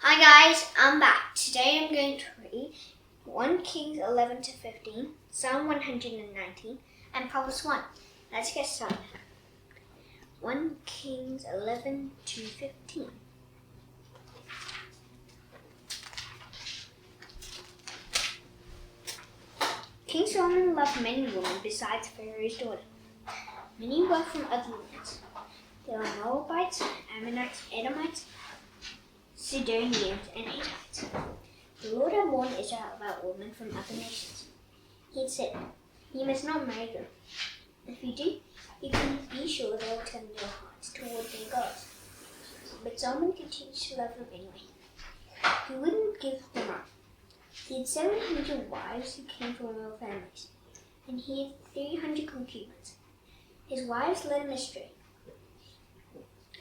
Hi guys, I'm back. Today I'm going to read 1 Kings 11 to 15, Psalm 119, and Proverbs 1. Let's get started. 1 Kings 11 to 15. King Solomon loved many women besides Pharaoh's daughter. Many were from other lands. There were Moabites, Ammonites, Edomites, Sidonians, and Hittites. The Lord had warned Israel about women from other nations. He had said, "You must not marry them. If you do, you can be sure they will turn their hearts toward their gods." But Solomon continued to love them anyway. He wouldn't give them up. He had 700 wives who came from royal families, and he had 300 concubines. His wives led him astray.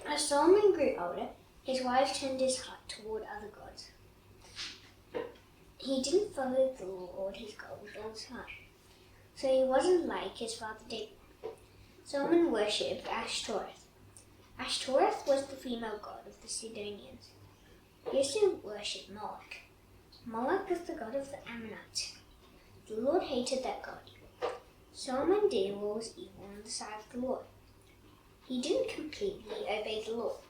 As Solomon grew older, his wives turned his heart toward other gods. He didn't follow the Lord his God with all his heart, so he wasn't like his father David. Solomon worshipped Ashtoreth. Ashtoreth was the female god of the Sidonians. He also worshipped Moloch. Moloch was the god of the Ammonites. The Lord hated that god. Solomon did what was evil on the side of the Lord. He didn't completely obey the Lord.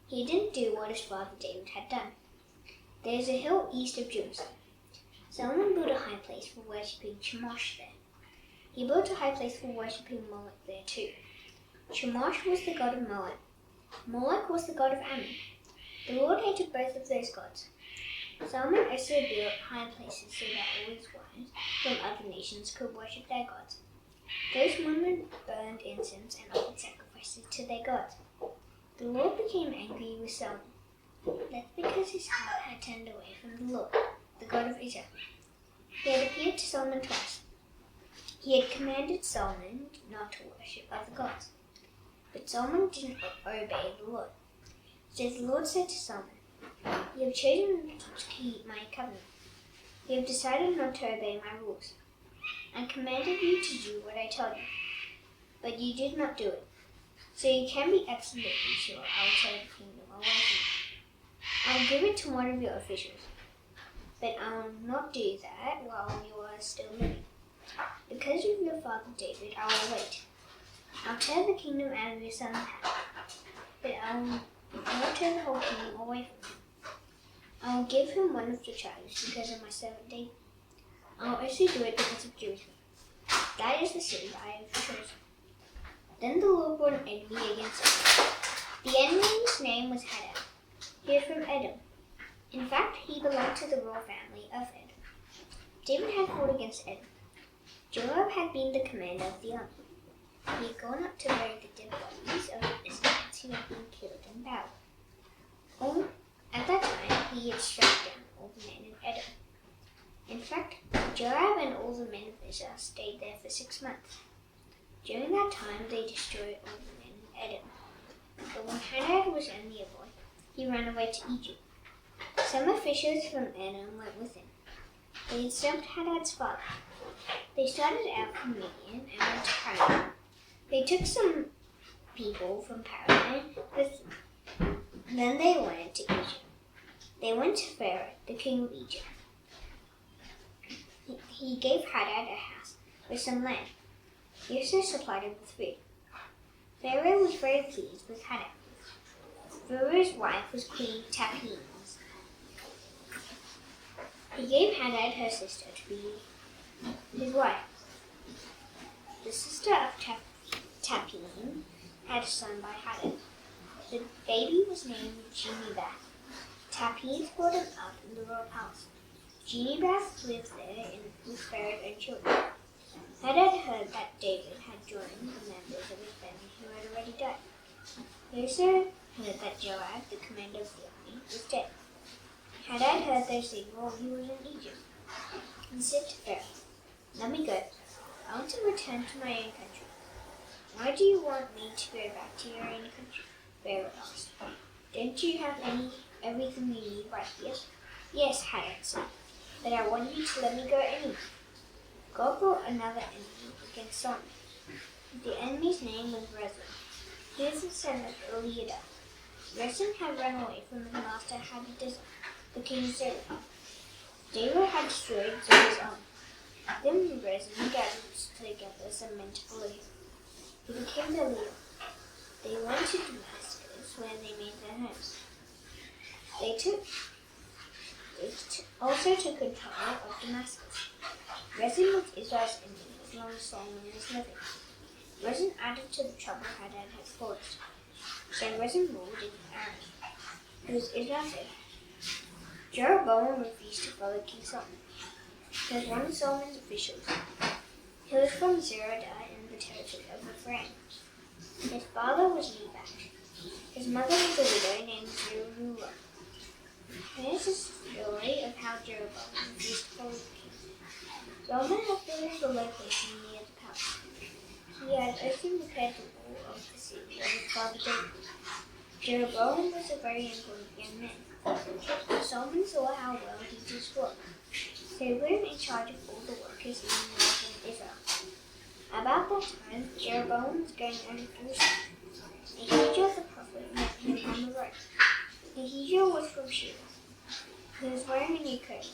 He didn't do what his father David had done. There is a hill east of Jerusalem. Solomon built a high place for worshipping Chemosh there. He built a high place for worshipping Moloch there too. Chemosh was the god of Moab. Moloch was the god of Ammon. The Lord hated both of those gods. Solomon also built high places so that all his wives from other nations could worship their gods. Those women burned incense and offered sacrifices to their gods. The Lord became angry with Solomon. That's because his heart had turned away from the Lord, the God of Israel. He had appeared to Solomon twice. He had commanded Solomon not to worship other gods. But Solomon didn't obey the Lord. So the Lord said to Solomon, "You have chosen not to keep my covenant. You have decided not to obey my rules. I commanded you to do what I told you, but you did not do it. So you can be absolutely sure I will take the kingdom away from you. I will give it to one of your officials, but I will not do that while you are still living. Because of your father David, I will wait. I'll tear the kingdom out of your son's hand, but I will not turn the whole kingdom away from him. I will give him one of the tribes because of my servant David. I will also do it because of Jerusalem. That is the city I have chosen." Then the Lord brought an enemy against him. The enemy's name was Hadad. He was from Edom. In fact, he belonged to the royal family of Edom. David had fought against Edom. Joab had been the commander of the army. He had gone up to bury the dead bodies of the Israelites who had been killed in battle. At that time, he had struck down all the men in Edom. In fact, Joab and all the men of Israel stayed there for 6 months. During that time, they destroyed all the men in Edom. But when Hadad was only a boy, he ran away to Egypt. Some officials from Edom went with him. They had stumped Hadad's father. They started out from Midian and went to Paran. They took some people from Paran with them. Then they went to Egypt. They went to Pharaoh, the king of Egypt. He gave Hadad a house with some land. He also supplied him with food. Pharaoh was very pleased with Hadad. Pharaoh's wife was Queen Tapines. He gave Hadad her sister to be his wife. The sister of Tapines had a son by Hadad. The baby was named Genebath. Tapines brought him up in the royal palace. Genebath lived there with Pharaoh's own children. Hadad heard that David had joined the members of his family who had already died. He also heard that Joab, the commander of the army, was dead. Hadad heard those things while he was in Egypt. He said to Pharaoh, "Let me go. I want to return to my own country." "Why do you want me to go back to your own country?" Pharaoh asked. "Don't you have everything you need right here?" "Yes," Hadad said, "but I want you to let me go anyway." God brought another enemy against Solomon. The enemy's name was Rezin. He was the son of Eliada. Rezin had run away from his master Hadadezer, the king of Syria. David had destroyed Syria's army. Then Rezin gathered together some men to follow him. He became their leader. They went to Damascus, where they made their homes. They also took control of Damascus. Rezin was Israel's enemy as long as Solomon was living. Rezin added to the trouble Hadad had caused. So Rezin ruled in Aram, who was Israel's enemy. Jeroboam refused to follow King Solomon. He was one of Solomon's officials. He was from Zeradah in the territory of Ephraim. His father was Nebat. His mother was a widow named Zeruiah. Here's a story of how Jeroboam refused to follow the king. Solomon had built a location near the palace. He had opened repaired the wall of the city of his father David. Jeroboam was a very important young man. Solomon saw how well he did his work, so he put him in charge of all the workers in northern Israel. About that time, Jeroboam was going over Jerusalem. Ahijah the prophet met him on the road. Ahijah was from Sheba. He was wearing a new coat.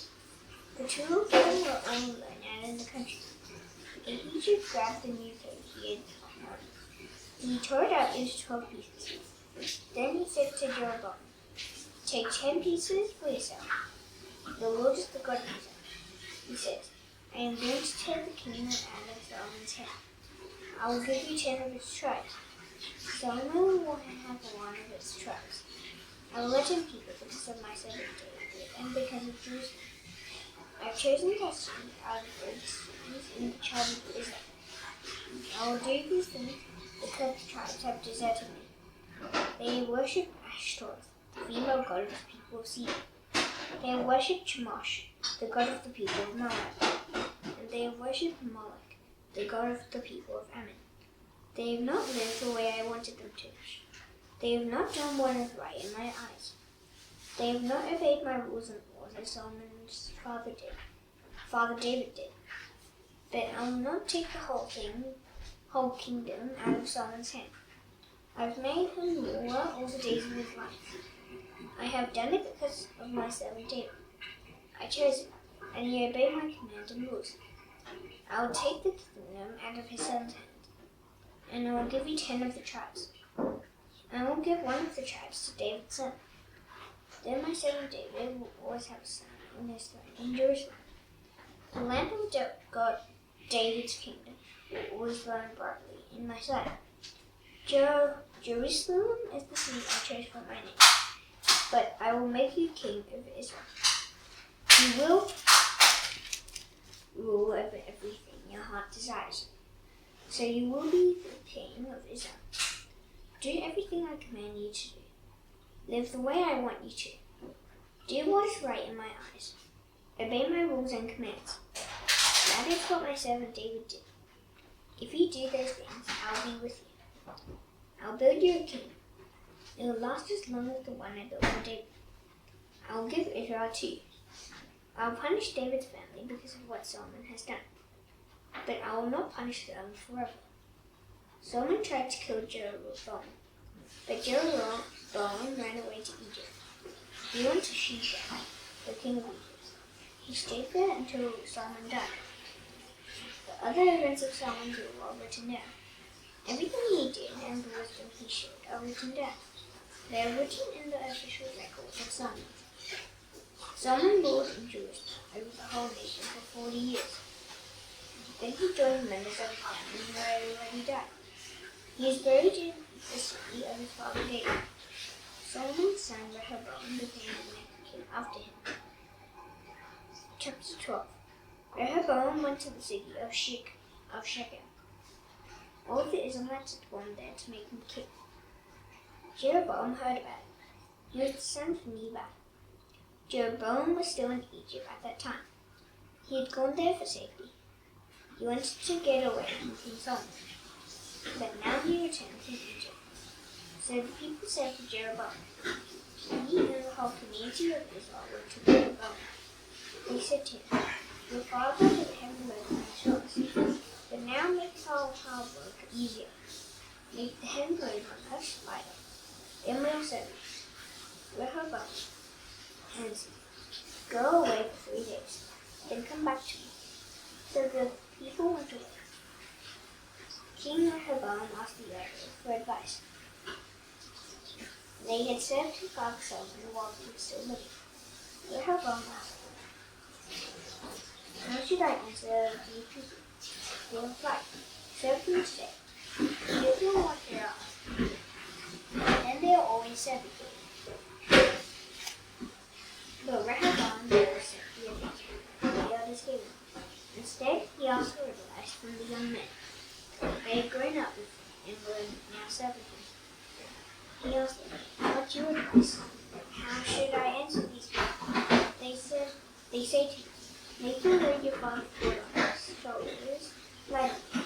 The two of them were all alone out in the country. Ahijah grabbed the new coat he had on. He tore it out into 12 pieces. Then he said to Jeroboam, "Take 10 pieces for yourself. The Lord is the God of Israel." He said, "I am going to take the kingdom out of Solomon's hand. I will give you 10 of its tribes. Solomon will have one of its tribes. I will let him keep it because of my servant David and because of Jerusalem. I have chosen destiny out of all the cities in the tribe of Israel. I will do these things because the tribes have deserted me. They worship Ashtoreth, the female god of the people of Sidon. They have worshipped Chemosh, the god of the people of Moab. And they have worshipped Moloch, the god of the people of Ammon. They have not lived the way I wanted them to. They have not done what is right in my eyes. They have not obeyed my rules and laws as Solomon's father David did. But I will not take the whole kingdom out of Solomon's hand. I have made him ruler all the days of his life. I have done it because of my servant David. I chose him, and he obeyed my commands and rules. I will take the kingdom out of his son's hand, and I will give you 10 of the tribes. I will give one of the tribes to David's son. Then my servant David will always have a son on his throne in Jerusalem. The lamp of God, David's kingdom, will always burn brightly in my sight. Jerusalem is the city I chose for my name, but I will make you king over Israel. You will rule over everything your heart desires. So you will be the king of Israel. Do everything I command you to do. Live the way I want you to. Do what is right in my eyes. Obey my rules and commands. That is what my servant David did. If you do those things, I will be with you. I will build you a kingdom. It will last as long as the one I built for David. I will give Israel to you. I will punish David's family because of what Solomon has done, but I will not punish them forever. Solomon tried to kill Jeroboam, but Jeroboam ran away to Egypt. He went to Sheba, the king of Egypt. He stayed there until Solomon died. The other events of Solomon's rule are written down. Everything he did and the wisdom he showed are written down. They are written in the official records of Solomon. Solomon ruled in Jerusalem over the whole nation for 40 years. Then he joined members of his family who had already died. He is buried in the city of his father David. Solomon's son Rehoboam became the next king after him. Chapter 12. Rehoboam went to the city of Shechem. All the Israelites had gone there to make him king. Jeroboam heard about it. He was the son of Nebat. Jeroboam was still in Egypt at that time. He had gone there for safety. He wanted to get away from King Solomon, but now he returned from Egypt. So the people said to Jeroboam, he and the whole community of Israel went to Jeroboam. They said to him, your father did heavy work on his shoulders, but now make our hard work easier. Make the heavy load on us lighter. Then we'll serve you. Rehoboam answered, "Go away for 3 days, then come back to me." So the people went away. King Rehoboam asked the elders for advice. They had served his father Solomon while he was still living. Rehoboam asked, "How should I answer these people?" They replied, "Serve them today. Give them what they ask, and they'll always serve you." But Rehoboam never accepted the advice the elders gave him. Instead, he asked for advice from the young men. They had grown up with him and were now serving him. He asked them, "What's your advice? How should I answer these people?" They say to him, "Make your load your father put on his shoulders lightly."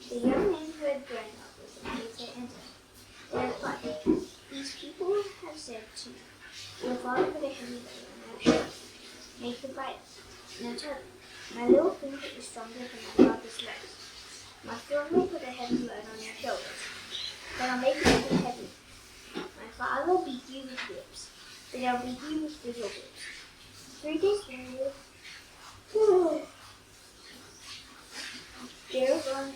The young men who had grown up with him gave their answer. They replied, "These people have said to me, 'Your father put a heavy load on our shoulders. Make it lighter.' Now tell them, my little finger is stronger than my father's legs. My father will put a heavy load on your shoulders, but I'll make it even heavier. My father will beat you with whips, but I'll beat you with bigger whips." 3 days later, Jeroboam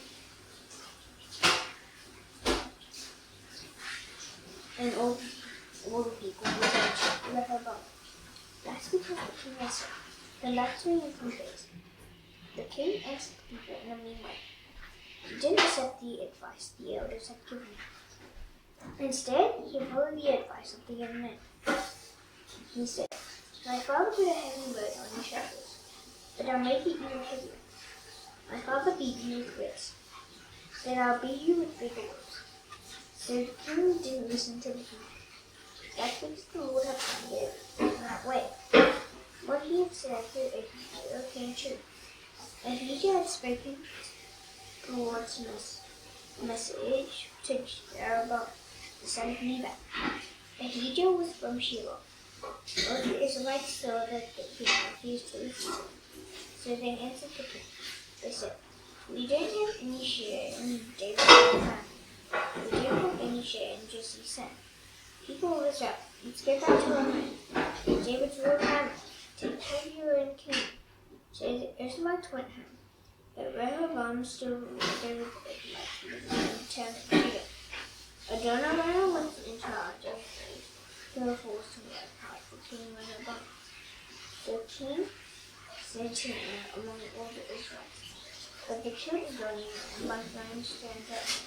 and all the people returned to Rehoboam. That's because the king had said, "Come back to me in 3 days." The king answered the people in a mean way. He didn't accept the advice the elders had given him. Instead, he followed the advice of the young men. He said, "My father put a heavy load on your shoulders, but I'll make it even heavier. My father beat you with whips, but I'll beat you with bigger whips." So the king didn't listen to the people. That's because the Lord had planned it in that way. What he had said through Ahijah came true. Ahijah had spoken the Lord's message to Jeroboam, the son of Nebat. Ahijah was from Shiloh. All the Israelites saw that he refused to listen to them. So they answered the king. They said, "We don't have any share in David's family. We don't have any share in Jesse's son. People of Israel, let's go back to our home. David's real family. Take care of your own king." So the Israelites went home. But Rehoboam still ruled over the Israelites living in the town of Judah. Adonijah was in charge of the force to work hard for King Rehoboam. The king sent him among all the Israelites. But they killed Adonijah and by throwing stones at him.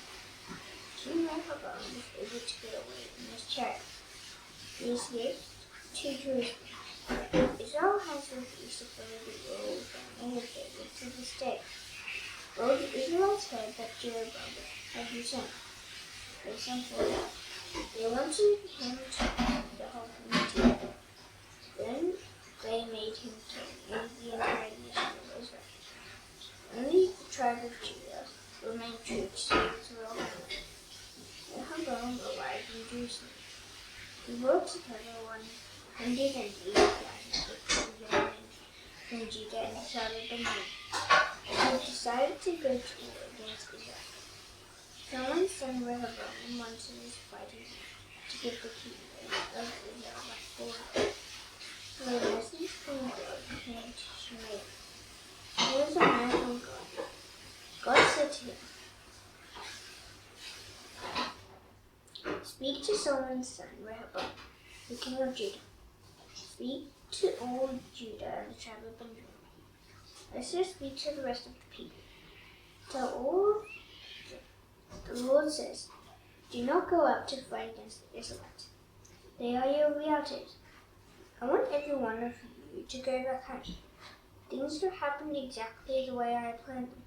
King Rehoboam was able to get away in his chariot. He escaped to Jerusalem. Israel has refused to follow the rules and of David to this day. Well, the Israelites heard that Jeroboam had returned. They sent word out. They wanted him to bring the whole family together. Then they made him king in the entire nation of Israel. Only the tribe of Judah remained true to David's royal family. Rehoboam arrived in Jerusalem. He brought together 180,000 young men from Judah and the tribe of Benjamin. He decided to go to war against Israel. Solomon's son Rehoboam wanted his fighting to give the kingdom of Israel back to him. So a message from God came to Shimei. He was a man from God. God said to him, "Speak to Solomon's son Rehoboam, the king of Judah. Speak to all Judah and the tribe of Benjamin. Also speak to the rest of the people. Tell all the Lord says, do not go out to fight against the Israelites. They are your relatives. I want every one of you to go back home. Things have happened exactly the way I had planned them."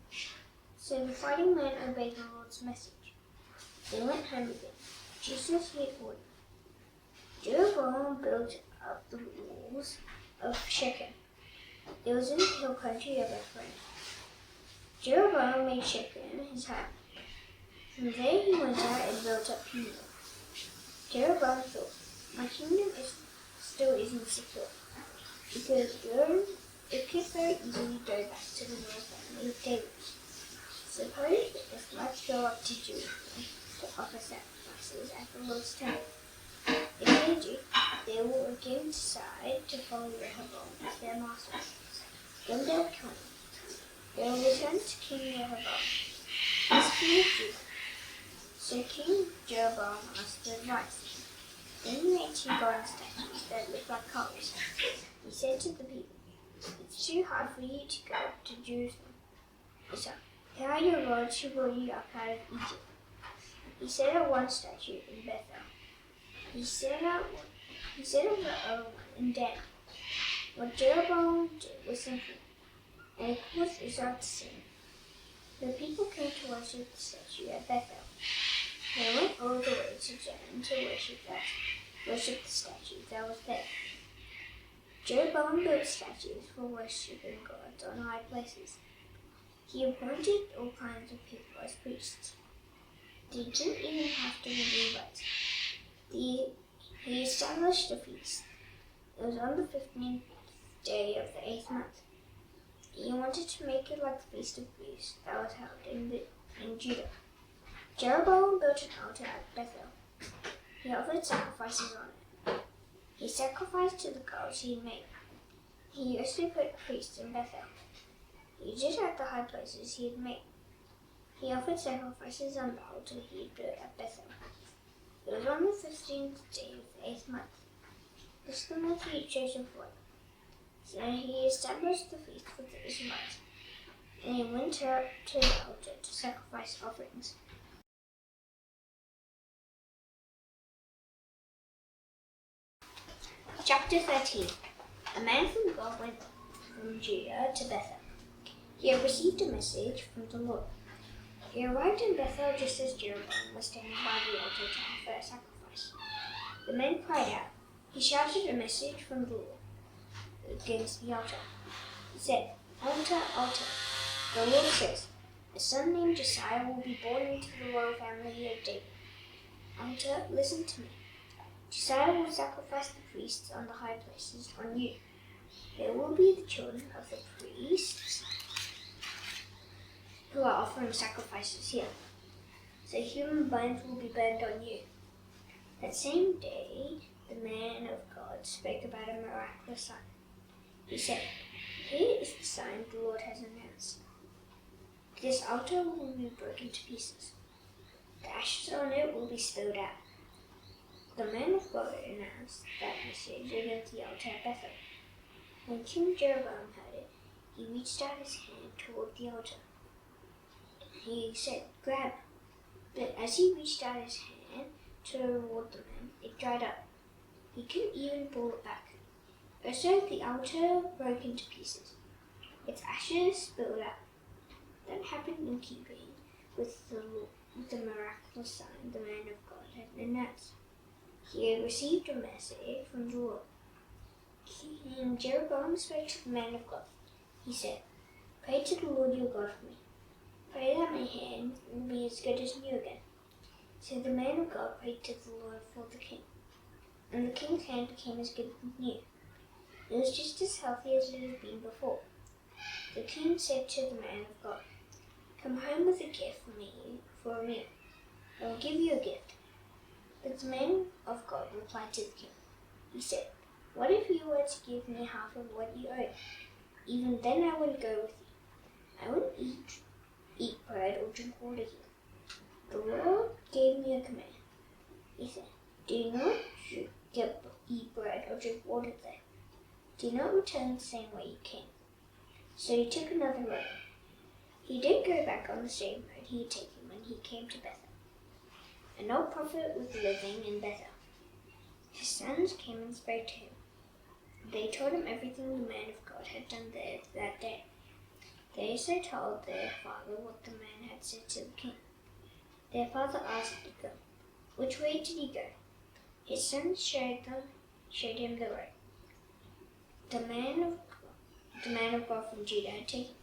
So the fighting men obeyed the Lord's message. They went home again, just as he had ordered. Jeroboam built up the walls of Shechem. It was in the hill country of Ephraim. Jeroboam made Shechem his home. From there he went out and built up Penuel. Jeroboam thought, "My kingdom still isn't secure. It could very easily go back to the royal family of David. Suppose the Israelites go up to Jerusalem to offer sacrifices at the Lord's temple. If they do, they will didn't decide to follow Rehoboam as their master. Then they will kill him. They will return to King Rehoboam, as king of Judah. So King Jeroboam asked for advice. Then he made 2 golden statues that looked like coals. He said to the people, "It's too hard for you to go to Jerusalem. So, here are your gods who brought you up out of Egypt." He set up one statue in Bethel. He set up the other one in Dan. What Jeroboam did was simple, and it caused Israel to sin. The people came to worship the statue at Bethel. They went all the way to Dan to worship the statue that was there. Jeroboam built statues for worshiping gods on high places. He appointed all kinds of people as priests. They didn't even have to be Levites. He established a feast. It was on the 15th day of the 8th month. He wanted to make it like the Feast of Booths that was held in Judah. Jeroboam built an altar at Bethel. He offered sacrifices on it. He sacrificed to the gods he had made. He also put priests in Bethel. He did at the high places he had made. He offered sacrifices on the altar he had built at Bethel. It was on the 15th day of the 8th month. This is the month he had chosen for it. So he established the feast for the Israelites, and he went up to the altar to sacrifice offerings. Chapter 13. A man from God went from Judah to Bethel. He had received a message from the Lord. He arrived in Bethel just as Jeroboam was standing by the altar to offer a sacrifice. The man cried out. He shouted a message from the Lord against the altar. He said, "Altar, altar, the Lord says, a son named Josiah will be born into the royal family of David. Altar, listen to me. Josiah will sacrifice the priests on the high places on you. They will be the children of the priests who are offering sacrifices here. So human bones will be burned on you." That same day, the man of God spoke about a miraculous sign. He said, "Here is the sign the Lord has announced. This altar will be broken to pieces. The ashes on it will be spilled out." The man of God announced that message against the altar at Bethel. When King Jeroboam heard it, he reached out his hand toward the altar. He said, "Grab." But as he reached out his hand toward the man, it dried up. He couldn't even pull it back. Also, the altar broke into pieces. Its ashes spilled out. That happened in keeping with the miraculous sign the man of God had announced. He had received a message from the Lord. King Jeroboam spoke to the man of God. He said, "Pray to the Lord your God for me. Pray that my hand will be as good as new again." So the man of God prayed to the Lord for the king, and the king's hand became as good as new. It was just as healthy as it had been before. The king said to the man of God, "Come home with a gift for me for a meal. I will give you a gift." But the man of God replied to the king. He said, "What if you were to give me half of what you owe? Even then I would go with you. I wouldn't eat bread or drink water here. The Lord gave me a command." He said, "Do not eat bread or drink water there. Do not return the same way you came." So he took another road. He did go back on the same road he had taken when he came to Bethel. An old prophet was living in Bethel. His sons came and spoke to him. They told him everything the man of God had done there that day. They also told their father what the man had said to the king. Their father asked them, "Which way did he go?" His sons showed him the road the man of God from Judah had taken.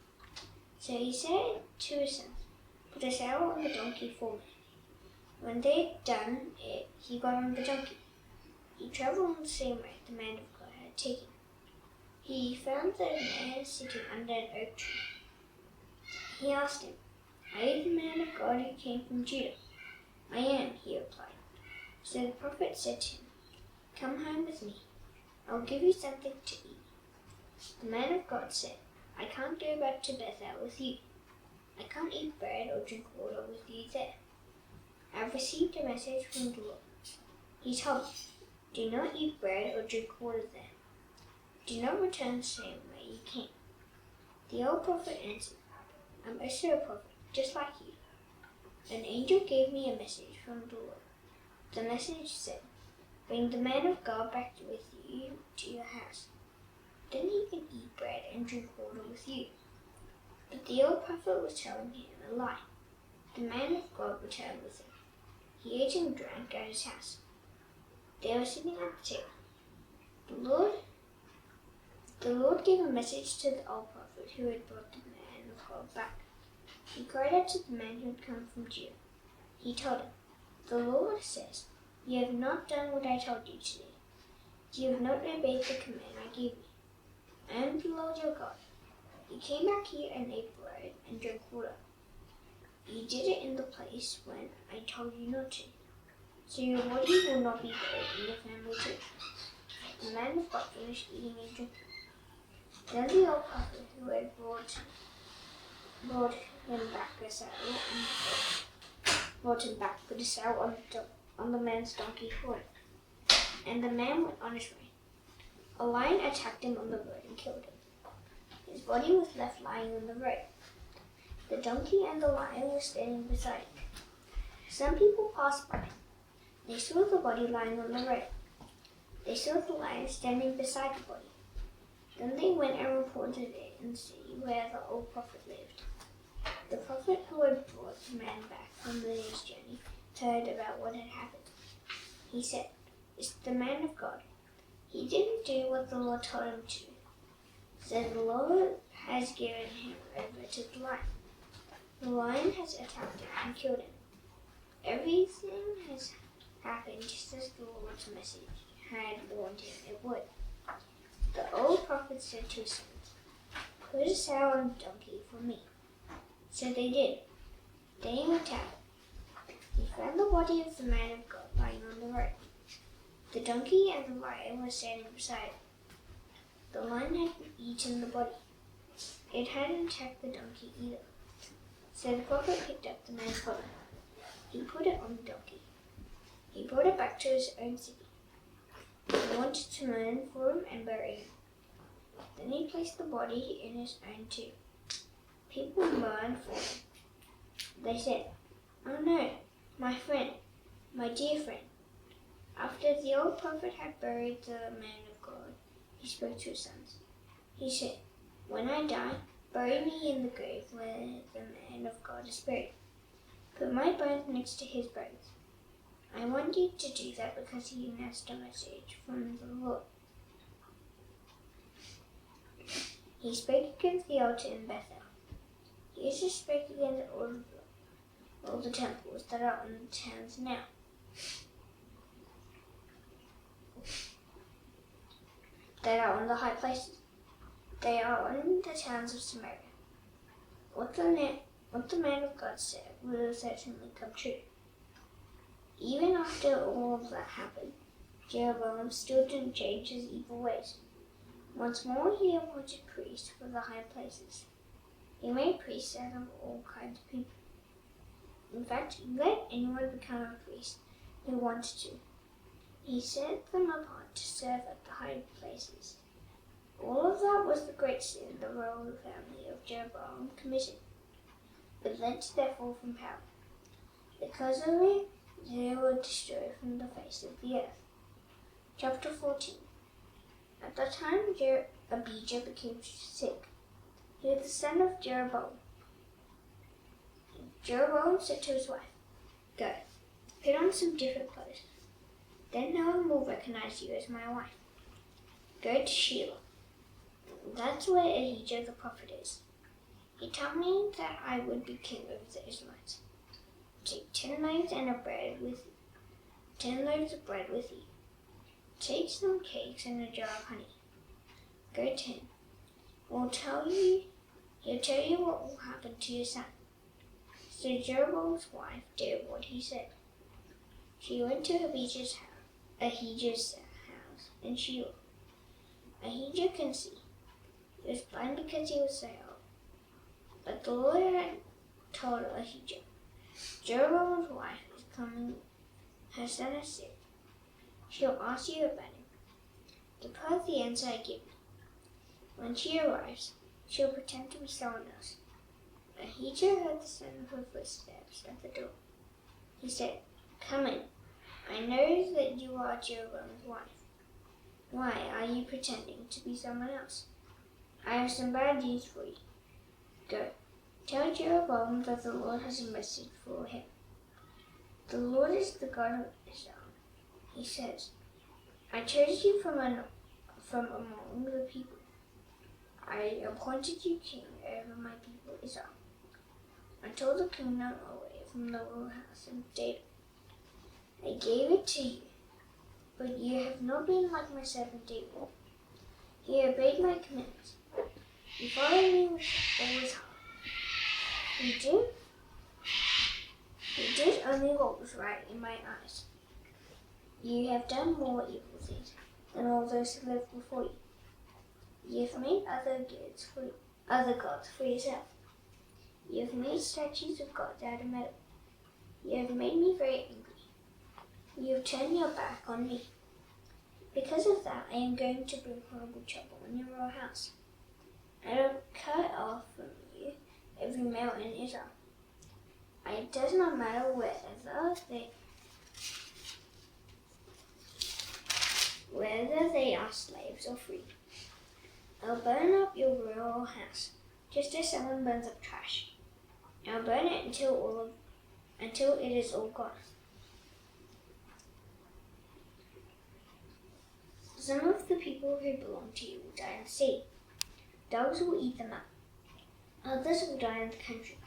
So he said to his sons, "Put a saddle on the donkey for me." When they had done it, he got on the donkey. He traveled on the same way the man of God had taken. He found the man sitting under an oak tree. He asked him, "Are you the man of God who came from Judah?" "I am," he replied. So the prophet said to him, "Come home with me." I'll give you something to eat. The man of God said, I can't go back to Bethel with you. I can't eat bread or drink water with you there. I've received a message from the Lord. He told me, do not eat bread or drink water there. Do not return the same way you came. The old prophet answered, I'm also a prophet, just like you. An angel gave me a message from the Lord. The message said, bring the man of God back with you to your house. Then he can eat bread and drink water with you. But the old prophet was telling him a lie. The man of God returned with him. He ate and drank at his house. They were sitting at the table. The Lord gave a message to the old prophet who had brought the man of God back. He cried out to the man who had come from Judah. He told him, the Lord says, you have not done what I told you to do. You have not obeyed the command I gave you. I am the Lord your God. You came back here and ate bread and drank water. You did it in the place when I told you not to. So your body will not be buried in your family too. The man of God finished eating and drinking. Then the old prophet who had brought him back a saddle and brought him back, put a saddle on the man's donkey for him. And the man went on his way. A lion attacked him on the road and killed him. His body was left lying on the road. The donkey and the lion were standing beside him. Some people passed by. They saw the body lying on the road. They saw the lion standing beside the body. Then they went and reported it in the city where the old prophet lived. The prophet who had brought the man back from the day's journey heard about what had happened. He said, it's the man of God. He didn't do what the Lord told him to. So the Lord has given him over to the lion. The lion has attacked him and killed him. Everything has happened just as the Lord's message had warned him it would. The old prophet said to his sons, put a saddle on the donkey for me. So they did. They went out. He found the body of the man of God lying on the road. The donkey and the lion were standing beside him. The lion had eaten the body. It hadn't attacked the donkey either. So the prophet picked up the man's body. He put it on the donkey. He brought it back to his own city. He wanted to mourn for him and bury him. Then he placed the body in his own tomb. People mourned for him. They said, oh no, my friend, my dear friend. After the old prophet had buried the man of God, he spoke to his sons. He said, when I die, bury me in the grave where the man of God is buried. Put my bones next to his bones. I want you to do that because he announced a message from the Lord. He spoke against the altar in Bethel. He also spoke against all the temples that are on the towns now. That are on the high places. They are on the towns of Samaria. What the man of God said will certainly come true. Even after all of that happened, Jeroboam still didn't change his evil ways. Once more he appointed priests for the high places. He made priests out of all kinds of people. In fact, he let anyone become a priest who wanted to. He set them apart to serve at the high places. All of that was the great sin the royal family of Jeroboam committed. It led to their fall from power. Because of it, they were destroyed from the face of the earth. Chapter 14. At that time, Abijah became sick. He was the son of Jeroboam. Jeroboam said to his wife, go, put on some different clothes. Then no one will recognize you as my wife. Go to Shiloh. That's where Ahijah the prophet is. He told me that I would be king over the Israelites. Take 10 loaves of bread with you. Take some cakes and a jar of honey. Go to him. He'll tell you what will happen to your son. So Jeroboam's wife did what he said. She went to Ahijah's house in Shiloh. Ahijah can see. He was blind because he was so old. But the Lord had told Ahijah, Jeroboam's wife is coming. Her son is sick. She'll ask you about him. Give her the answer I give. When she arrives, she'll pretend to be someone else. Ahijah heard the sound of her footsteps at the door. He said, Come in. I know that you are Jeroboam's wife. Why are you pretending to be someone else? I have some bad news for you. Go, tell Jeroboam that the Lord has a message for him. The Lord is the God of Israel. He says, I chose you from among the people. I appointed you king over my people Israel. I tore the kingdom away from the royal house of David. I gave it to you, but you have not been like my servant David. He obeyed my commands. You followed me with all his heart. You did only what was right in my eyes. You have done more evil things than all those who lived before you. You have made other gods for yourself. You have made statues of gods out of metal. You have made me very angry. You have turned your back on me. Because of that, I am going to bring horrible trouble on your royal house. I will cut off from you every male in Israel. It does not matter whether they are slaves or free. I'll burn up your royal house, just as someone burns up trash. I'll burn it until it is all gone. Some of the people who belong to you will die in the sea. Dogs will eat them up. Others will die in the country.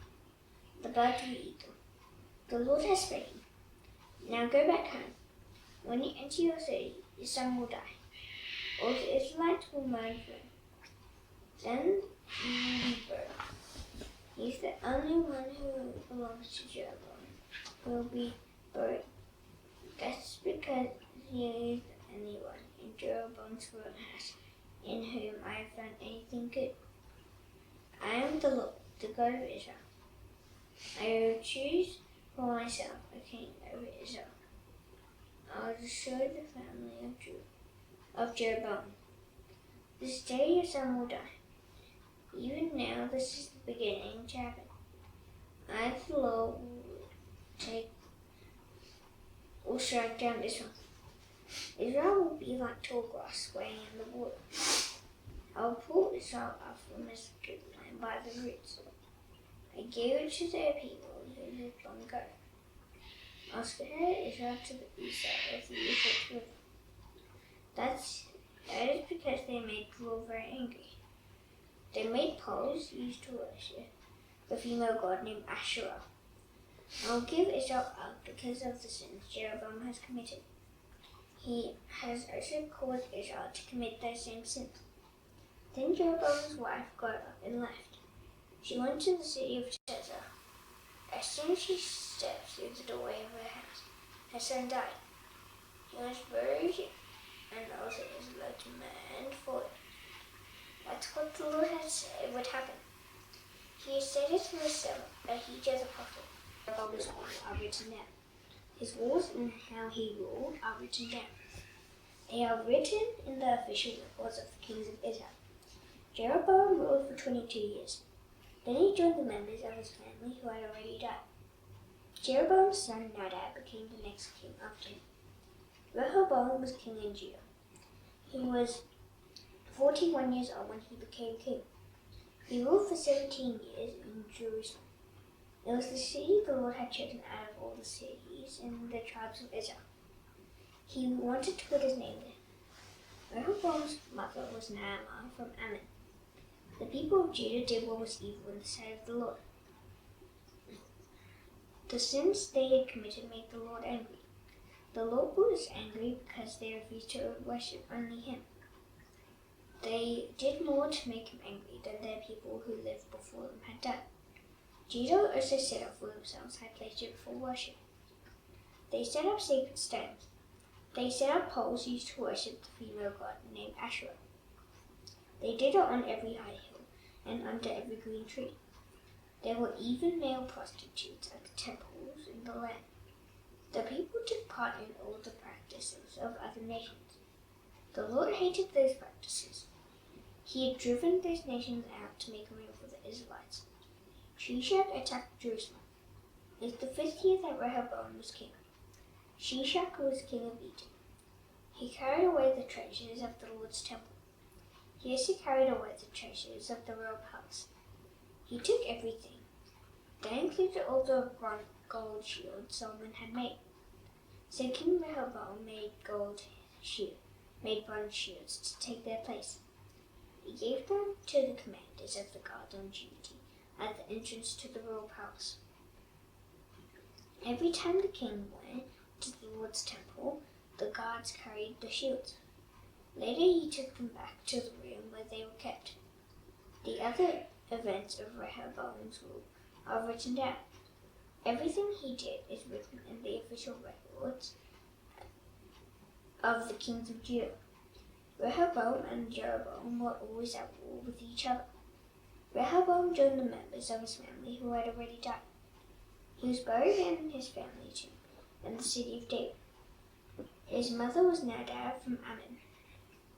The birds will eat them. The Lord has spoken. Now go back home. When you enter your city, your son will die. All the Israelites will mourn for him. Then you will be buried. He is the only one who belongs to Jeroboam who will be buried. That's because he is the only one in Jeroboam's royal house in whom I have found anything good. I am the Lord, the God of Israel. I will choose for myself a king over Israel. I will destroy the family of Jeroboam. This day your son will die. Even now this is the beginning to happen. I, the Lord, will strike down Israel. Israel will be like tall grass swaying in the water. I will pull Israel up from its good land by the roots. I gave it to their people who lived long ago. I'll scatter Israel to the east side of the Euphrates River. That is because they made the Lord very angry. They made poles used to worship the female god named Asherah. I will give Israel up because of the sins Jeroboam has committed. He has also caused Israel to commit those same sins. Then Jeroboam's wife got up and left. She went to the city of Tirzah. As soon as she stepped through the doorway of her house, her son died. He was buried, and all the Israelites mourned for it. That's what the Lord had said would happen. He had said it to his servant Ahijah the prophet. Jeroboam's walls are written down. His walls and how he ruled are written down. They are written in the official records of the kings of Israel. Jeroboam ruled for 22 years. Then he joined the members of his family who had already died. Jeroboam's son Nadab became the next king after him. Rehoboam was king in Judah. He was 41 years old when he became king. He ruled for 17 years in Jerusalem. It was the city the Lord had chosen out of all the cities in the tribes of Israel. He wanted to put his name there. Rehoboam's mother was Naamah from Ammon. The people of Judah did what was evil in the sight of the Lord. The sins they had committed made the Lord angry. The Lord was angry because they refused to worship only him. They did more to make him angry than their people who lived before them had done. Judah also set up for themselves high places for worship. They set up sacred stones. They set up poles used to worship the female god named Asherah. They did it on every high hill and under every green tree. There were even male prostitutes at the temples in the land. The people took part in all the practices of other nations. The Lord hated those practices. He had driven those nations out to make room for the Israelites. Shishak attacked Jerusalem. It was the 5th year that Rehoboam was king. Shishak was king of Egypt. He carried away the treasures of the Lord's temple. He also carried away the treasures of the royal palace. He took everything. That included all the gold shields Solomon had made. So King Rehoboam made bronze shields to take their place. He gave them to the commanders of the guard on duty at the entrance to the royal palace. Every time the king went to the Lord's temple, the guards carried the shields. Later he took them back to the room where they were kept. The other events of Rehoboam's rule are written down. Everything he did is written in the official records of the kings of Judah. Rehoboam and Jeroboam were always at war with each other. Rehoboam joined the members of his family who had already died. He was buried in his family tomb in the city of David. His mother was Nadab from Ammon.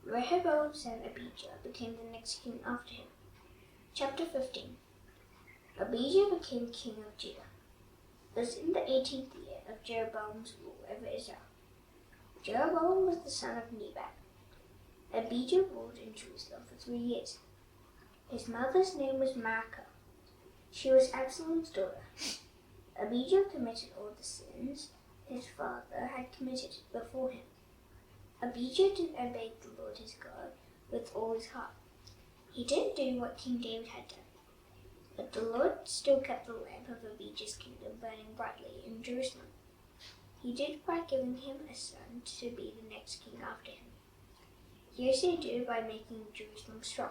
Rehoboam's son Abijah became the next king after him. Chapter 15. Abijah became king of Judah. It was in the 18th year of Jeroboam's rule over Israel. Jeroboam was the son of Nebat. Abijah ruled in Jerusalem for 3 years. His mother's name was Maacah. She was Absalom's daughter. Abijah committed all the sins his father had committed before him. Abijah didn't obey the Lord his God with all his heart. He didn't do what King David had done. But the Lord still kept the lamp of Abijah's kingdom burning brightly in Jerusalem. He did by giving him a son to be the next king after him. He also did by making Jerusalem strong.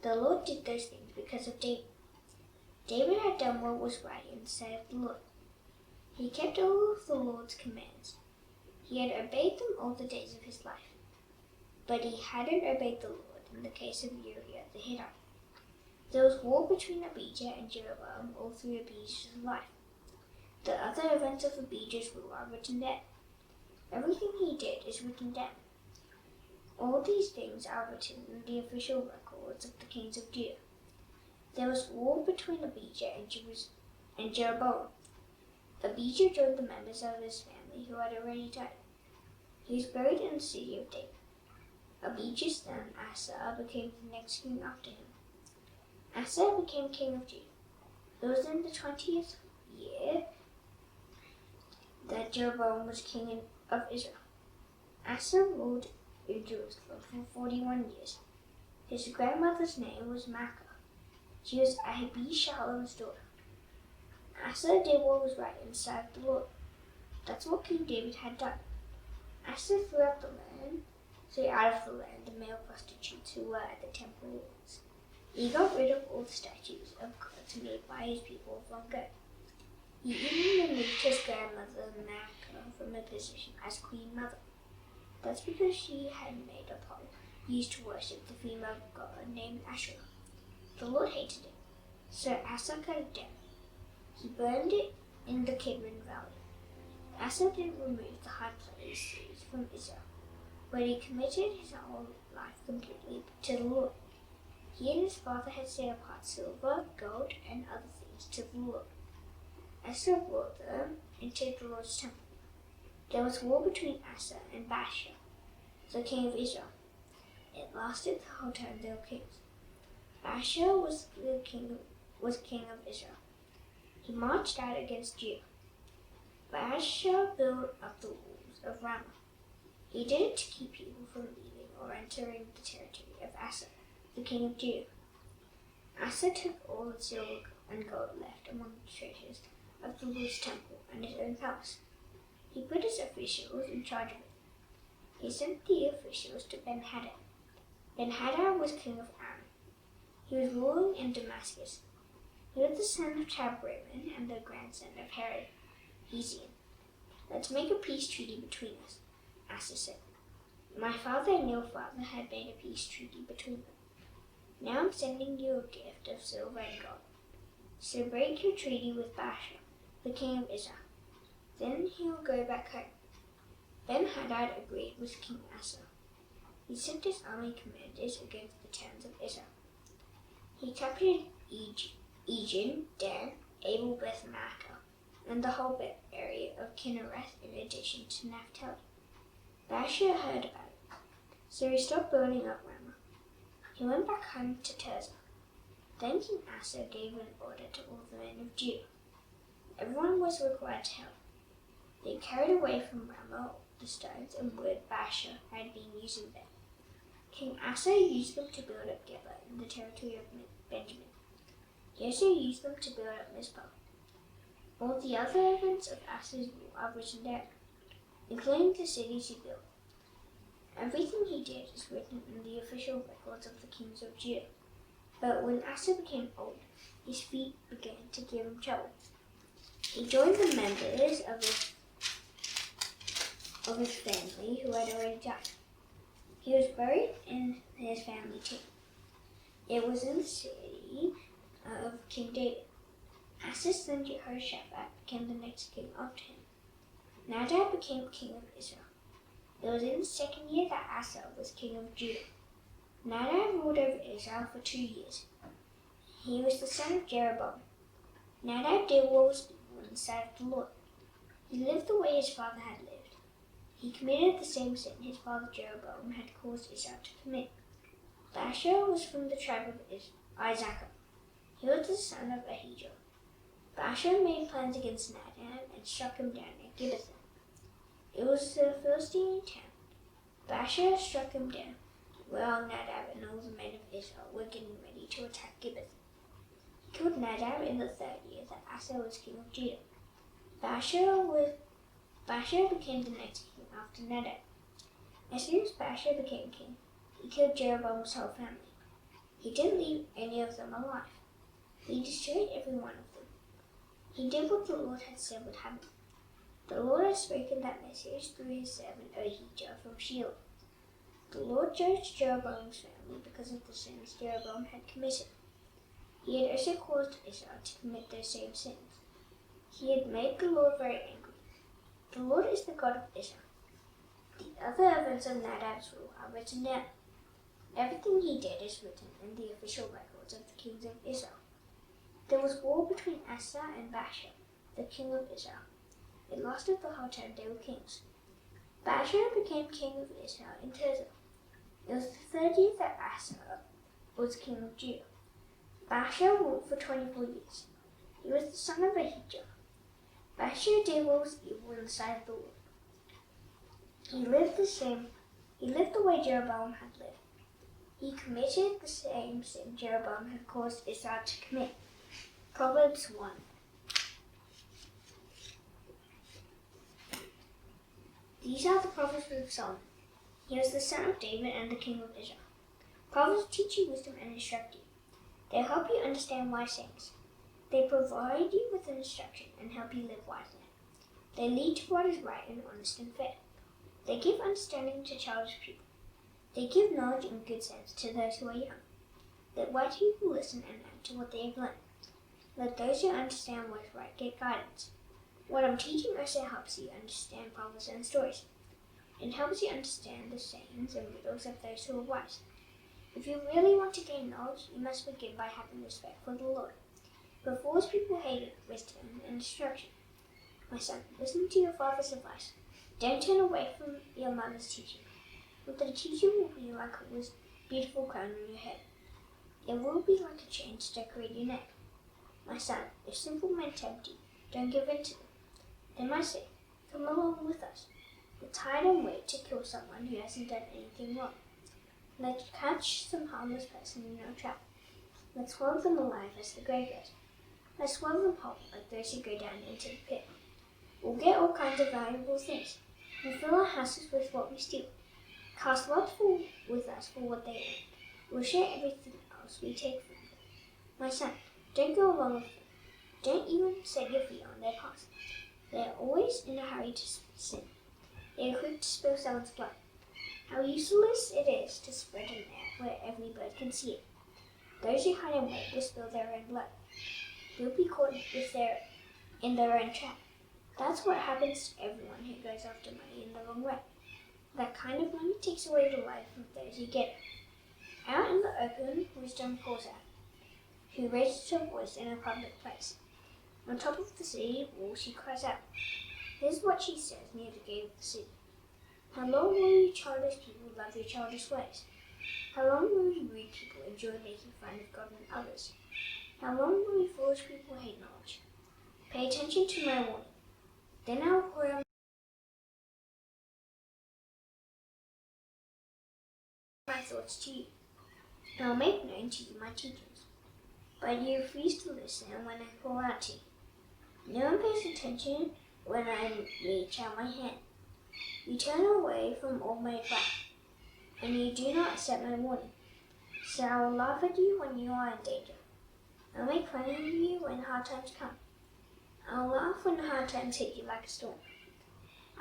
The Lord did those things because of David. David had done what was right in the sight of the Lord. He kept all of the Lord's commands. He had obeyed them all the days of his life. But he hadn't obeyed the Lord in the case of Uriah the Hittite. There was war between Abijah and Jeroboam all through Abijah's life. The other events of Abijah's rule are written down. Everything he did is written down. All these things are written in the official records of the kings of Judah. There was war between Abijah and Jeroboam. Abijah joined the members of his family who had already died. He was buried in the city of David. Abijah's son Asa became the next king after him. Asa became king of Judah. It was in the 20th year that Jeroboam was king of Israel. Asa ruled in Jerusalem for 41 years. His grandmother's name was Maacah. She was Abishalom's daughter. Asa did what was right in the sight of the Lord. That's what King David had done. Asa threw out of the land the male prostitutes who were at the temple walls. He got rid of all the statues of gods made by his people of long ago. He even removed his grandmother Maacah from her position as queen mother. That's because she had made a pole used to worship the female god named Asherah. The Lord hated it, so Asa cut it down. He burned it in the Kidron Valley. Asa didn't remove the high places from Israel, but he committed his whole life completely to the Lord. He and his father had set apart silver, gold, and other things to the Lord. Asa brought them into the Lord's temple. There was war between Asa and Baasha, the king of Israel. It lasted the whole time they were kings. Baasha was king of Israel. He marched out against Judah. Baasha built up the walls of Ramah. He did it to keep people from leaving or entering the territory of Asa, the king of Judah. Asa took all the silver and gold left among the treasures of the Lord's temple and his own palace. He put his officials in charge of it. He sent the officials to Ben-Hadad. Ben-Hadad was king of Aram. He was ruling in Damascus. He was the son of Tabrimon and the grandson of Hezion. Let's make a peace treaty between us, Asa said. My father and your father had made a peace treaty between them. Now I'm sending you a gift of silver and gold. So break your treaty with Baasha, the king of Israel. Then he will go back home. Ben-Hadad agreed with King Asa. He sent his army commanders against the towns of Israel. He captured Ejin, Dan, Abel-Beth-Maachah, and the whole area of Kinnereth in addition to Naphtali. Baasha heard about it, so he stopped building up Ramah. He went back home to Tirzah. Then King Asa gave an order to all the men of Judah. Everyone was required to help. They carried away from Ramah the stones and wood Baasha had been using there. King Asa used them to build up Geba in the territory of Benjamin. He also used them to build up Mizpah. All the other events of Asa's rule are written down, including the cities he built. Everything he did is written in the official records of the kings of Judah. But when Asa became old, his feet began to give him trouble. He joined the members of his family who had already died. He was buried in his family tomb. It was in the city of King David. Asa's son Jehoshaphat became the next king after him. Nadab became king of Israel. It was in the second year that Asa was king of Judah. Nadab ruled over Israel for 2 years. He was the son of Jeroboam. Nadab did what was evil in the sight of the Lord. He lived the way his father had lived. He committed the same sin his father Jeroboam had caused Israel to commit. Baasha was from the tribe of Issachar. He was the son of Ahijah. Baasha made plans against Nadab and struck him down at Gibbethon. It was the Philistine town. Baasha struck him down while Nadab and all the men of Israel were getting ready to attack Gibbethon. He killed Nadab in the 3rd year that Asa was king of Judah. Baasha became the next king after Nadab. As soon as Baasha became king, he killed Jeroboam's whole family. He didn't leave any of them alive. He destroyed every one of them. He did what the Lord had said would happen. The Lord had spoken that message through his servant Ahijah from Shiloh. The Lord judged Jeroboam's family because of the sins Jeroboam had committed. He had also caused Israel to commit those same sins. He had made the Lord very angry. The Lord is the God of Israel. The other events of Nadab's rule are written down. Everything he did is written in the official records of the kings of Israel. There was war between Asa and Baasha, the king of Israel. It lasted the whole time they were kings. Baasha became king of Israel in Tirzah. It was the 3rd year that Asa was king of Judah. Baasha ruled for 24 years. He was the son of Ahijah. Baasha did what was evil in the sight of the Lord. He lived the way Jeroboam had lived. He committed the same sin Jeroboam had caused Israel to commit. Proverbs 1. These are the Proverbs of Solomon. He was the son of David and the king of Israel. Proverbs teach you wisdom and instruct you. They help you understand wise things. They provide you with instruction and help you live wisely. They lead to what is right and honest and fair. They give understanding to childish people. They give knowledge and good sense to those who are young. Let wise people listen and add to what they have learned. Let those who understand what is right get guidance. What I'm teaching also helps you understand proverbs and stories. It helps you understand the sayings and riddles of those who are wise. If you really want to gain knowledge, you must begin by having respect for the Lord. But foolish people hate wisdom and instruction. My son, listen to your father's advice. Don't turn away from your mother's teaching. What they teach you will be like a beautiful crown on your head. It will be like a chain to decorate your neck. My son, if simple men tempt you, don't give in to them. They might say, come along with us. Let's hide and wait to kill someone who hasn't done anything wrong. Let's catch some harmless person in our trap. Let's swallow them alive as the graveyard. Let's swallow them whole like those who go down into the pit. We'll get all kinds of valuable things. We'll fill our houses with what we steal. Cast lots with us for what they earn. We'll share everything else we take from them. My son, don't go along with them. Don't even set your feet on their path. They are always in a hurry to sin. They are quick to spill someone's blood. How useless it is to spread a net where every bird can see it. Those who hide and wait will spill their own blood. They'll be caught in their own trap. That's what happens to everyone who goes after money in the wrong way. That kind of money takes away the life of those who get it. Out in the open, wisdom calls out, who raises her voice in a public place. On top of the city wall, she cries out. Here's what she says near the gate of the city. How long will you childish people love your childish ways? How long will you rude people enjoy making fun of God and others? How long will you foolish people hate knowledge? Pay attention to my warning. Then I will pour out my thoughts to you. I will make known to you my teachings. But you refuse to listen when I call out to you. No one pays attention when I reach out my hand. You turn away from all my advice, and you do not accept my warning. So I will laugh at you when you are in danger. I will make fun of you when hard times come. I will laugh when hard times hit you like a storm.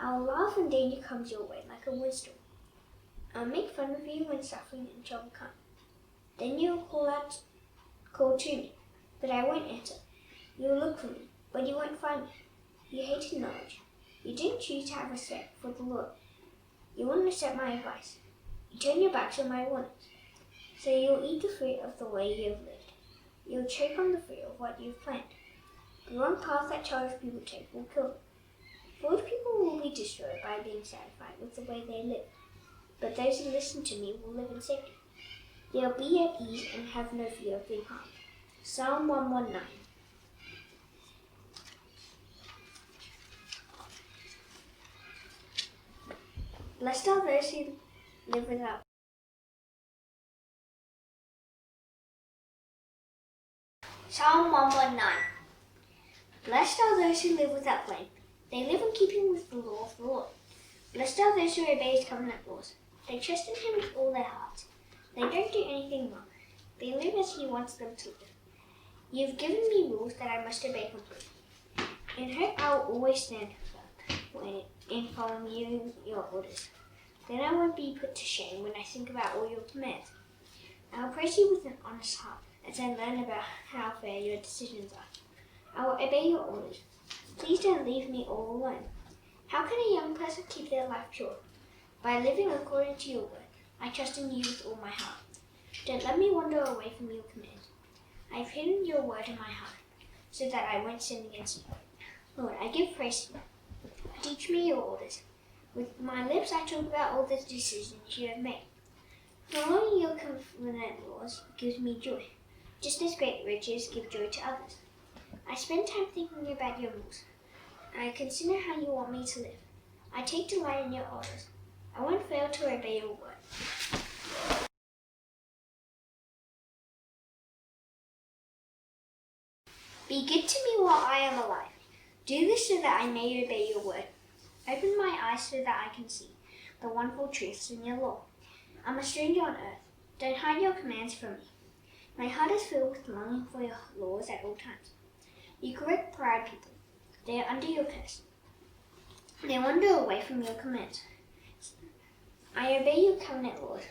I will laugh when danger comes your way like a windstorm. I will make fun of you when suffering and trouble come. Then you will call to me, but I won't answer. You will look for me, but you won't find me. You hated knowledge. You didn't choose to have respect for the Lord. You wouldn't accept my advice. You turn your backs on my warnings. So you will eat the fruit of the way you have lived. You will choke on the fruit of what you have planned. The wrong path that childish people take will kill them. Foolish people will be destroyed by being satisfied with the way they live. But those who listen to me will live in safety. They will be at ease and have no fear of being harmed. Psalm 119. Blessed are those who live without. Psalm 119. Blessed are those who live without blame. They live in keeping with the law of the Lord. Blessed are those who obey his covenant laws. They trust in him with all their hearts. They don't do anything wrong. They live as he wants them to live. You have given me rules that I must obey completely. In hope I will always stand firm in following you your orders. Then I won't be put to shame when I think about all your commands. I will praise you with an honest heart as I learn about how fair your decisions are. I will obey your orders. Please don't leave me all alone. How can a young person keep their life pure? By living according to your word. I trust in you with all my heart. Don't let me wander away from your command. I've hidden your word in my heart, so that I won't sin against you. Lord, I give praise to you. Teach me your orders. With my lips I talk about all the decisions you have made. Following your covenant laws gives me joy, just as great riches give joy to others. I spend time thinking about your rules. I consider how you want me to live. I take delight in your orders. I won't fail to obey your word. Be good to me while I am alive. Do this so that I may obey your word. Open my eyes so that I can see the wonderful truths in your law. I'm a stranger on earth. Don't hide your commands from me. My heart is filled with longing for your laws at all times. You correct proud people. They are under your curse. They wander away from your commands. I obey your covenant laws.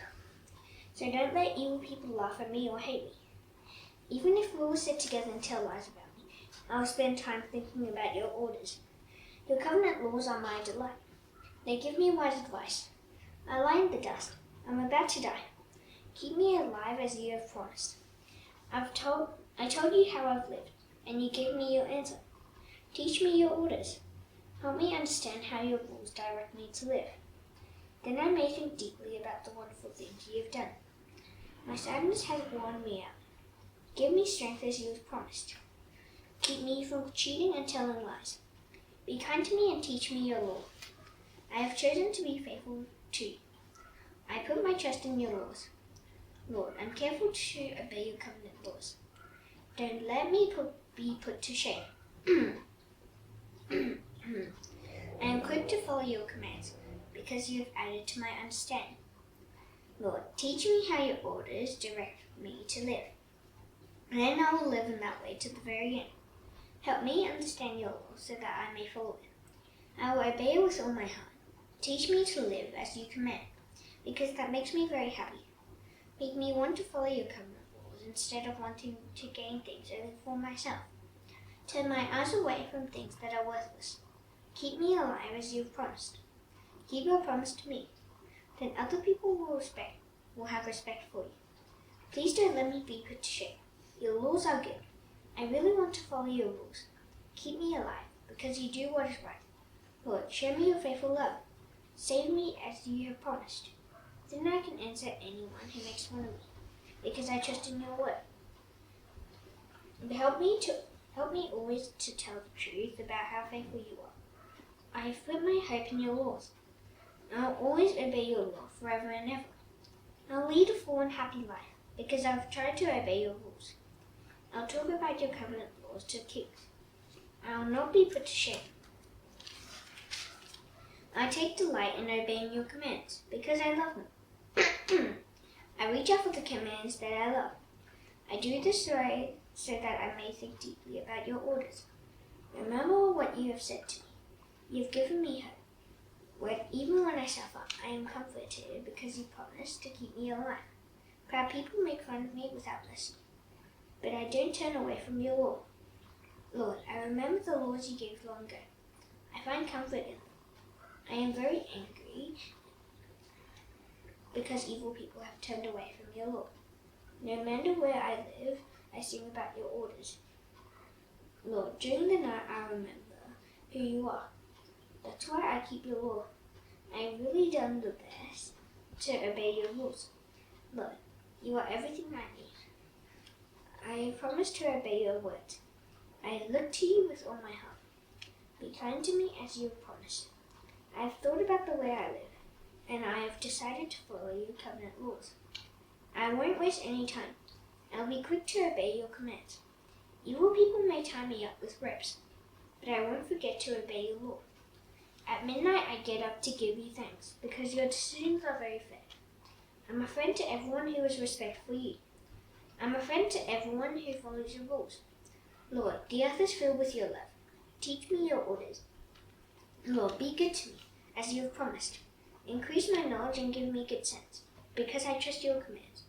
So don't let evil people laugh at me or hate me. Even if fools sit together and tell lies about me, I will spend time thinking about your orders. Your covenant laws are my delight. They give me wise advice. I lie in the dust. I'm about to die. Keep me alive as you have promised. I told you how I've lived, and you gave me your answer. Teach me your orders. Help me understand how your rules direct me to live. Then I may think deeply about the wonderful things you have done. My sadness has worn me out. Give me strength as you have promised. Keep me from cheating and telling lies. Be kind to me and teach me your law. I have chosen to be faithful to you. I put my trust in your laws. Lord, I'm careful to obey your covenant laws. Don't let me be put to shame. I am quick to follow your commands, because you have added to my understanding. Lord, teach me how your orders direct me to live. And then I will live in that way to the very end. Help me understand your law so that I may follow it. I will obey with all my heart. Teach me to live as you command, because that makes me very happy. Make me want to follow your covenant laws instead of wanting to gain things only for myself. Turn my eyes away from things that are worthless. Keep me alive as you've promised. Keep your promise to me. Then other people will have respect for you. Please don't let me be put to shame. Your laws are good. I really want to follow your rules. Keep me alive, because you do what is right. Lord, show me your faithful love. Save me as you have promised. Then I can answer anyone who makes fun of me, because I trust in your word. And help me always to tell the truth about how faithful you are. I have put my hope in your laws. I'll always obey your law forever and ever. I'll lead a full and happy life, because I've tried to obey your rules. I'll talk about your covenant laws to kings. I'll not be put to shame. I take delight in obeying your commands, because I love them. I reach out for the commands that I love. I do this so that I may think deeply about your orders. Remember what you have said to me. You have given me hope. Even when I suffer, I am comforted because you promised to keep me alive. Proud people make fun of me without listening, but I don't turn away from your law. Lord, I remember the laws you gave long ago. I find comfort in them. I am very angry because evil people have turned away from your law. No matter where I live, I sing about your orders. Lord, during the night I remember who you are. That's why I keep your law. I have really done the best to obey your rules. Lord, you are everything I need. I promise to obey your words. I look to you with all my heart. Be kind to me as you have promised. I have thought about the way I live, and I have decided to follow your covenant laws. I won't waste any time. I'll be quick to obey your commands. Evil people may tie me up with ropes, but I won't forget to obey your law. At midnight I get up to give you thanks, because your decisions are very fair. I'm a friend to everyone who has respect for you. I'm a friend to everyone who follows your rules. Lord, the earth is filled with your love. Teach me your orders. Lord, be good to me, as you have promised. Increase my knowledge and give me good sense, because I trust your commands.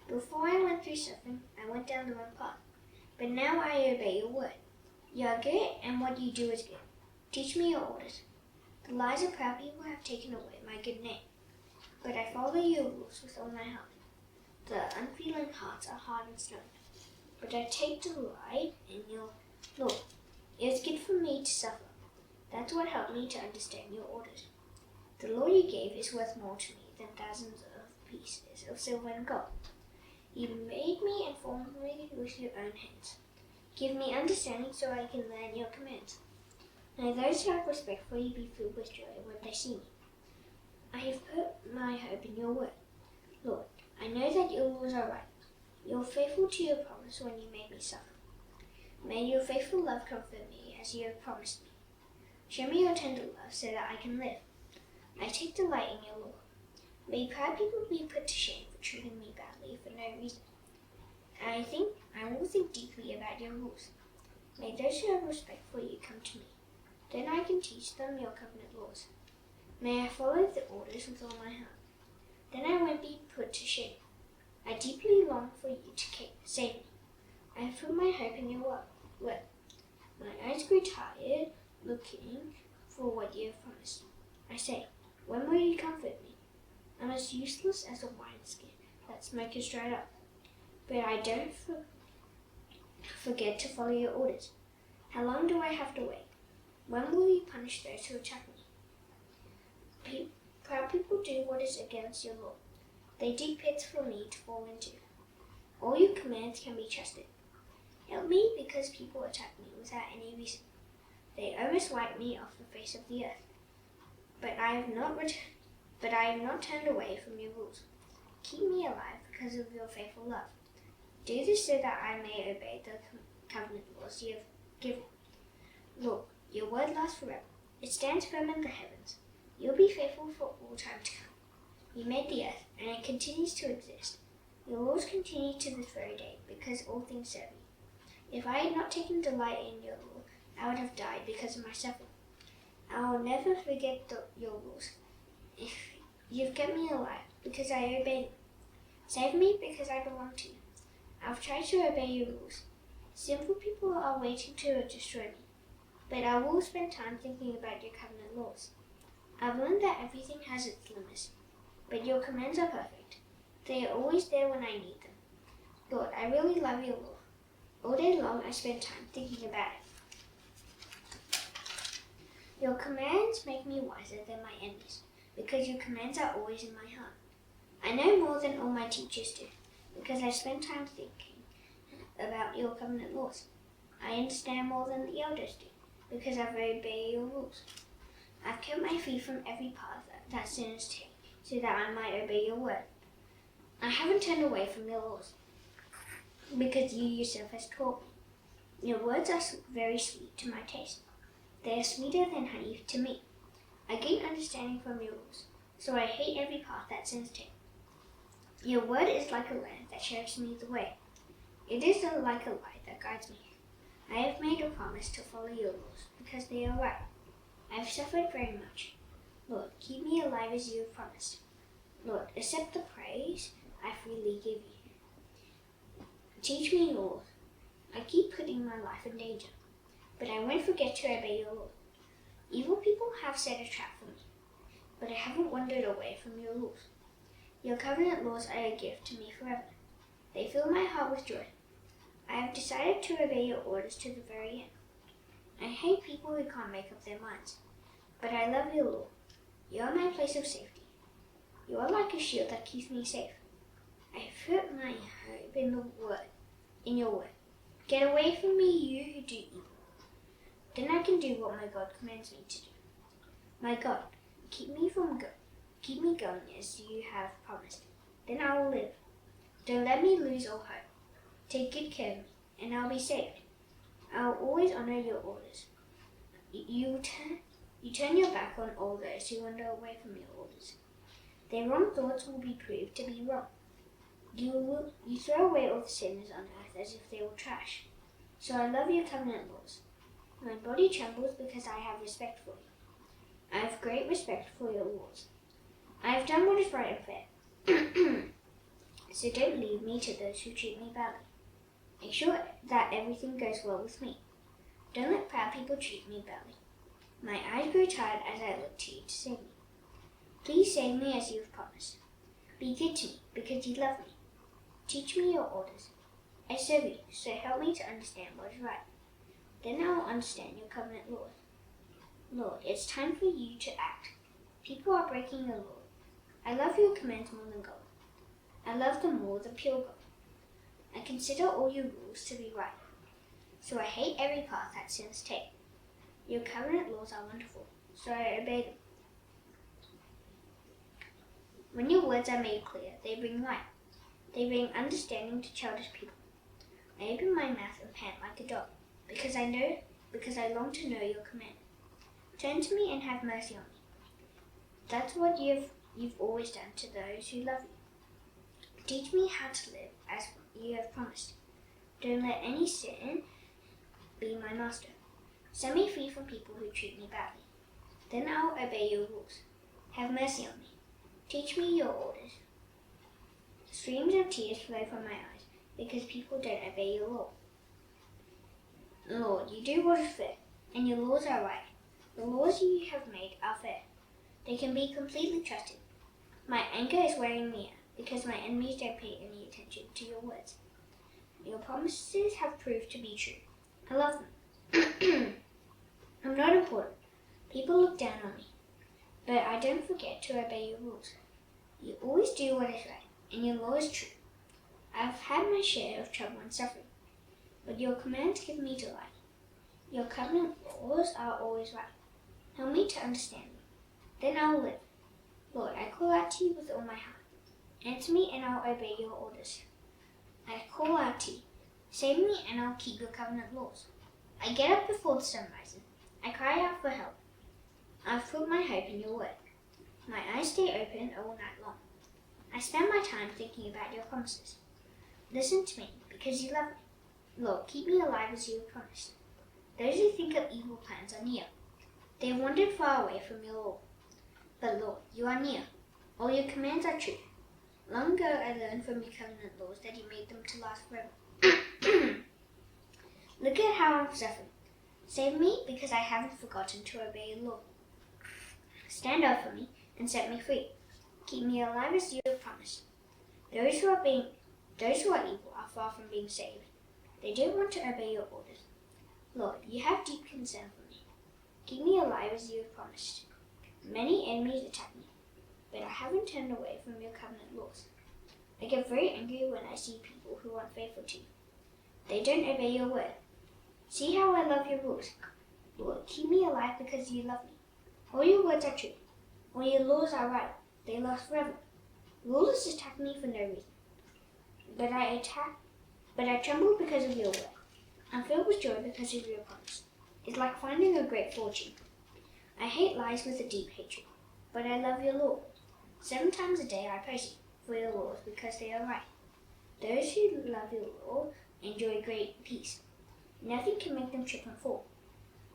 Before I went through suffering, I went down the wrong path, but now I obey your word. You are good, and what you do is good. Teach me your orders. The lies of proud people have taken away my good name, but I follow your rules with all my heart. The unfeeling hearts are hard and stone, but I take delight in your law. It is good for me to suffer. That's what helped me to understand your orders. The law you gave is worth more to me than thousands of pieces of silver and gold. You made me and formed me with your own hands. Give me understanding so I can learn your commands. May those who have respect for you be filled with joy when they see me. I have put my hope in your word. Lord, I know that your laws are right. You are faithful to your promise when you made me suffer. May your faithful love comfort me as you have promised me. Show me your tender love so that I can live. I take delight in your law. May proud people be put to shame for treating me badly for no reason. I will think deeply about your rules. May those who have respect for you come to me. Then I can teach them your covenant laws. May I follow the orders with all my heart. Then I won't be put to shame. I deeply long for you to save me. I have put my hope in your word. My eyes grew tired looking for what you have promised. I say, when will you comfort me? I'm as useless as a wineskin that smoke has dried up. But I don't forget to follow your orders. How long do I have to wait? When will you punish those who attack me? Proud people do what is against your law. They dig pits for me to fall into. All your commands can be trusted. Help me because people attack me without any reason. They almost wipe me off the face of the earth. But I have not turned away from your rules. Keep me alive because of your faithful love. Do this so that I may obey the covenant laws you have given. Lord, your word lasts forever. It stands firm in the heavens. You'll be faithful for all time to come. You made the earth, and it continues to exist. Your laws continue to this very day, because all things serve you. If I had not taken delight in your law, I would have died because of my suffering. I will never forget your rules. If you've kept me alive, because I obey them. Save me because I belong to you. I've tried to obey your rules. Sinful people are waiting to destroy me, but I will spend time thinking about your covenant laws. I've learned that everything has its limits, but your commands are perfect. They are always there when I need them. Lord, I really love your law. All day long I spend time thinking about it. Your commands make me wiser than my enemies, because your commands are always in my heart. I know more than all my teachers do, because I spend time thinking about your covenant laws. I understand more than the elders do, because I've obeyed your rules. I've kept my feet from every path that sinners take, so that I might obey your word. I haven't turned away from your laws, because you yourself has taught me. Your words are very sweet to my taste. They are sweeter than honey to me. I gain understanding from your rules, so I hate every path that sinners take. Your word is like a lamp that shows me the way. It is like a light that guides me. I have made a promise to follow your rules, because they are right. I have suffered very much. Lord, keep me alive as you have promised. Lord, accept the praise I freely give you. Teach me your law. I keep putting my life in danger, but I won't forget to obey your law. Evil people have set a trap for me, but I haven't wandered away from your rules. Your covenant laws are a gift to me forever. They fill my heart with joy. I have decided to obey your orders to the very end. I hate people who can't make up their minds, but I love your law. You are my place of safety. You are like a shield that keeps me safe. I have put my hope in your word. Get away from me, you who do evil. Then I can do what my God commands me to do. My God, keep me going as you have promised. Then I will live. Don't let me lose all hope. Take good care of me, and I'll be saved. I will always honor your orders. You turn your back on all those who wander away from your orders. Their wrong thoughts will be proved to be wrong. You throw away all the sinners on earth as if they were trash. So I love your covenant laws. My body trembles because I have respect for you. I have great respect for your laws. I have done what is right and fair. So don't leave me to those who treat me badly. Make sure that everything goes well with me. Don't let proud people treat me badly. My eyes grow tired as I look to you to save me. Please save me as you have promised. Be good to me because you love me. Teach me your orders. I serve you, so help me to understand what is right. Then I will understand your covenant laws. Lord, it's time for you to act. People are breaking your law. I love your commands more than gold. I love them more than pure gold. I consider all your rules to be right. So I hate every path that sinners take. Your covenant laws are wonderful, so I obey them. When your words are made clear, they bring light. They bring understanding to childish people. I open my mouth and pant like a dog, because I long to know your command. Turn to me and have mercy on me. That's what you've always done to those who love you. Teach me how to live as you have promised. Don't let any sin be my master. Set me free from people who treat me badly. Then I'll obey your rules. Have mercy on me. Teach me your orders. Streams of tears flow from my eyes because people don't obey your law. Lord, you do what is fair, and your laws are right. The laws you have made are fair. They can be completely trusted. My anger is wearing me out because my enemies don't pay any attention to your words. Your promises have proved to be true. I love them. I'm not important. People look down on me, but I don't forget to obey your rules. You always do what is right, and your law is true. I've had my share of trouble and suffering, but your commands give me delight. Your covenant laws are always right. Help me to understand them. Then I will live. Lord, I call out to you with all my heart. Answer me and I'll obey your orders. I call out to you. Save me and I'll keep your covenant laws. I get up before the sun rises. I cry out for help. I've put my hope in your word. My eyes stay open all night long. I spend my time thinking about your promises. Listen to me because you love me. Lord, keep me alive as you have promised. Those who think of evil plans are near. They have wandered far away from your law. But Lord, you are near. All your commands are true. Long ago I learned from your covenant laws that you made them to last forever. Look at how I'm suffering. Save me because I haven't forgotten to obey your law. Stand up for me and set me free. Keep me alive as you have promised. Those who are evil are far from being saved. They don't want to obey your orders. Lord, you have deep concern for me. Keep me alive as you have promised. Many enemies attack me, but I haven't turned away from your covenant laws. I get very angry when I see people who aren't faithful to you. They don't obey your word. See how I love your rules. Lord, keep me alive because you love me. All your words are true. All your laws are right. They last forever. Rulers attack me for no reason. But I tremble because of your word. I'm filled with joy because of your promise. It's like finding a great fortune. I hate lies with a deep hatred, but I love your law. 7 times a day I praise you for your laws because they are right. Those who love your law enjoy great peace. Nothing can make them trip and fall.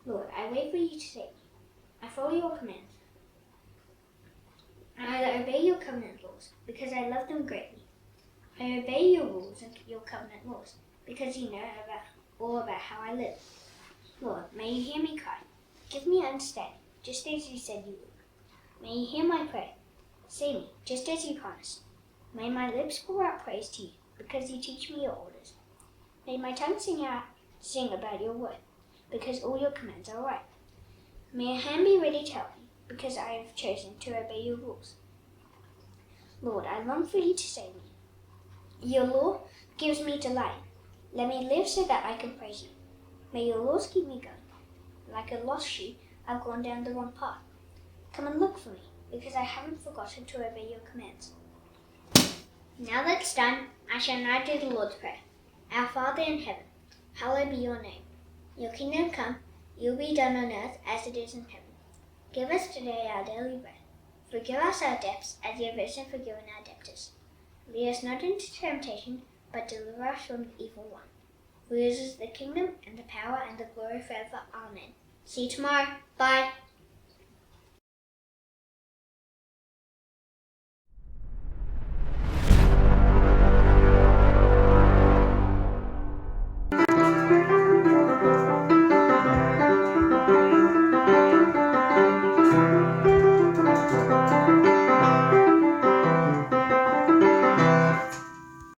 Lord, I wait for you to save me. I follow your commands. I obey your covenant laws because I love them greatly. I obey your rules and your covenant laws because you know all about how I live. Lord, may you hear me cry. Give me understanding, just as you said you would. May you hear my prayer. Save me, just as you promised. May my lips pour out praise to you because you teach me your orders. May my tongue sing about your word because all your commands are right. May a hand be ready to help me because I have chosen to obey your rules. Lord, I long for you to save me. Your law gives me delight. Let me live so that I can praise you. May your laws keep me going. Like a lost sheep, I've gone down the wrong path. Come and look for me, because I haven't forgotten to obey your commands. Now that's done, I shall now do the Lord's Prayer. Our Father in heaven, hallowed be your name. Your kingdom come, your will be done on earth as it is in heaven. Give us today our daily bread. Forgive us our debts as you have also forgiven our debtors. Lead us not into temptation, but deliver us from the evil one. For yours is the kingdom, and the power, and the glory forever. Amen. See you tomorrow. Bye.